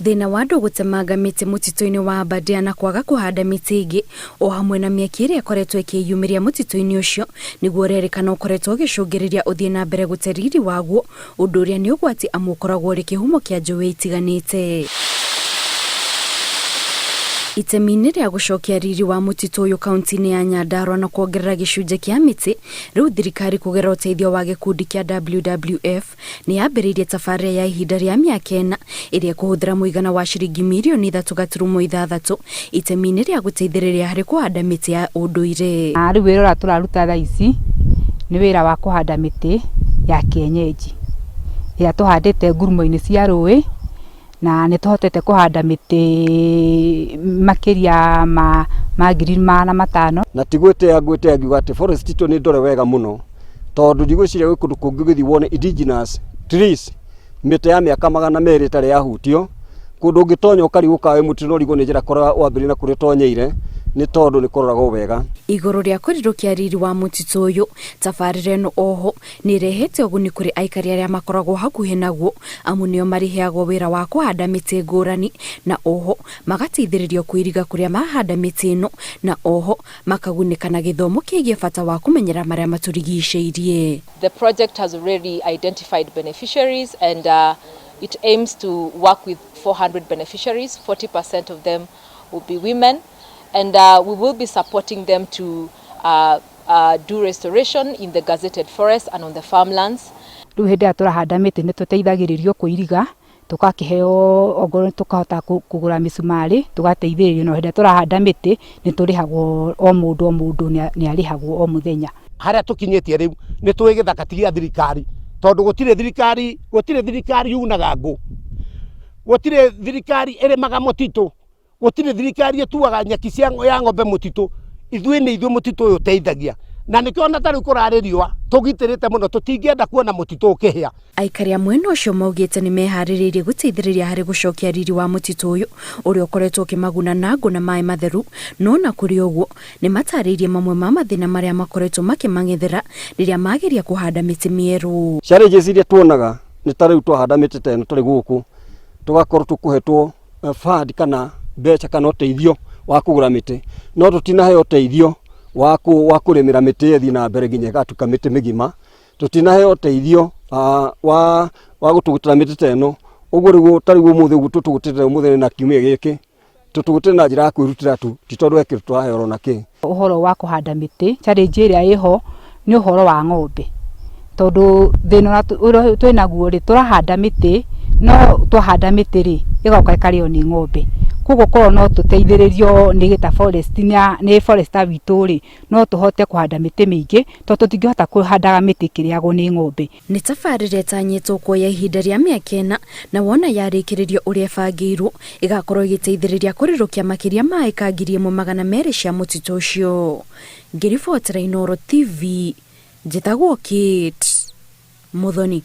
Thina wa andũ gũtemanga mĩtĩ mũtitũ-inĩ wa Aberdare na kwaga kũhanda mĩtĩ ĩngĩ o hamwe na mĩaki ĩrĩa ĩkoretwo ĩkĩyumĩria mũtitũ-inĩ ũcio nĩguo ũrerĩkana ũkoretwo ũgĩcũngĩrĩria ũthiĩ na mbere gũte riri waguo, ũndũ ũrĩa nĩ ũgwati amwe ũkoragwo ũrĩ kĩhumo kĩa njũĩ itiganĩte. Itemi-inĩ rĩa gũcokia riri wa mũtitũ ũyũ kaunti-inĩ ya Nyandarua na kuongerera gĩcunjĩ kĩa mĩtĩ, rĩu thirikari kũgerera ũteithio wa gĩkundi kĩa WWF nĩ yambĩrĩirie tabarĩra ya ihinda rĩa mĩaka 4 ĩrĩa kũhũthĩra mũigana wa ciringi mirioni 3.6 itemi-inĩ rĩa gũteithĩrĩria harĩ kũhanda mĩtĩ ya ũndũire. Rĩu wĩra ũrĩa tũraruta thaa ici nĩ wĩra wa kũhanda mĩtĩ ya kienyeji ĩrĩa tũhandĩte ngurumo-inĩ cia rũĩ, na nĩ tũhotete kũhanda mĩtĩ makĩria ma 5,000 na tigwĩte ngiuga atĩ forest itũ nĩ ndore wega mũno, tondũ ndigwĩciria gwĩ kũndũ kũngĩ ũgĩthiĩ wone indigenous trees mĩtĩ ya mĩaka 200 ĩtarĩ yahutio, kũndũ ũngĩtonya ũkarigũka wĩ mũtĩ no rigwo nĩ njĩra kora wambĩrĩria na kũrĩa tonyeire nĩ tondũ nĩ kũroragwo wega. Igũrũ rĩa kũrirũkia riri wa mũtitũ ũyũ, tabarĩra ĩno oho nĩ ĩrehete ũguni kũrĩ aikari arĩa makoragwo hakuhĩ naguo, amu nĩo marĩheagwo wĩra wa kũhanda mĩtĩ ngũrani, na oho magateithĩrĩrio kũiriga kũrĩa mahanda mĩtĩ ĩno, na oho makagunĩka na gĩthomo kĩgiĩ bata wa kũmenyera marĩa matũrigicĩirie. The project has already identified beneficiaries and it aims to work with 400 beneficiaries. 40% of them will be women. And we will be supporting them to do restoration in the gazetted forest and on the farmlands. Rĩu hĩndĩ ĩrĩa tũrahanda mĩtĩ nĩ tũteithagĩrĩrio kũiriga, tũkakĩheo ongorwo tũkahota kũgũra mĩcumarĩ, tũgateithĩrĩrio, no hĩndĩ ĩrĩa tũrahanda mĩtĩ nĩ tũrĩhagwo o mũndũ nĩ arĩhagwo o mũthenya. Harĩa tũkinyĩtie rĩu nĩ tũĩ gĩthaka ti gĩa thirikari, tondũ gũtirĩ thirikari yunaga ngũ, gũtirĩ thirikari ĩrĩmaga mũtitũ, gũtirĩ thirikari ĩtuaga nyeki ya ng'ombe mũtitũ. Ithuĩ nĩ ithuĩ mũtitũ ũyũ ũteithagia, na nĩkĩo ona tarĩu kũrarĩ riũa tũgitĩrĩte mũno, tũtingĩenda kuona mũtitũ ũkĩhĩa. Aikari a mwena ũcio maugĩte nĩ meharĩrĩirie gũteithĩrĩria harĩ gũcokia riri wa mũtitũ ũyũ ũrĩa ũkoretwo ũkĩmaguna na ngũ na maĩ matheru, no na kũrĩ ũguo nĩ matarĩirie mamwe ma mathĩna marĩa makoretwo makĩmang'ethera rĩrĩa mageria kũhanda mĩtĩ mĩerũ. Challenges iria tuonaga nĩ tarĩu twahanda mĩtĩ ta ĩno tũrĩ gũkũ, tũgakorwo tũkũhetwo fund kana mbeca kana ũteithio wa kũgũra mĩtĩ, no tũtinaheo ũteithio wa kũrĩmĩra mĩtĩ ĩthiĩ na mbere nginya ĩgatuĩka mĩtĩ mĩgima, tũtinaheo ũteithio wa gũtũgũtĩra mĩtĩ ta ĩno. Ũguo rĩu tarĩu ũmũthĩ ũguo tũtũgũtĩra ũmũthĩ na kiumia gĩkĩ, tũtũgũtĩra na njĩra ya kwĩrutĩra tu, ti tondũ ekĩrĩ tũraheo na kĩ. Ũhoro wa kũhanda mĩtĩ, challenge ĩrĩa ĩho nĩ ũhoro wa ng'ombe, tondũ thĩna ũrĩa twĩnaguo rĩ, tũrahanda mĩtĩ no twahanda mĩtĩ rĩ ĩgoka ĩkarĩo nĩ ng'ombe. Koguo korwo no tũteithĩrĩrio nĩ gĩta forest nĩ forester witũ rĩ, no tũhote kũhanda mĩtĩ mĩingĩ, tondũ tũtingĩhota kũhandaga mĩtĩ ĩkĩrĩagwo nĩ ng'ombe. Nĩ tabarĩra ĩtanyĩtwo kuoya ihinda rĩa mĩaka 4, na wona yarĩkĩrĩrio ũrĩa ĩbangĩirwo ĩgakorwo ĩgĩteithĩrĩria kũrirũkia makĩria ma ĩka 1,200 cia mũtitũ ũcio. Ngĩribotera Inooro TV, njĩtagwo Kate Muthoni.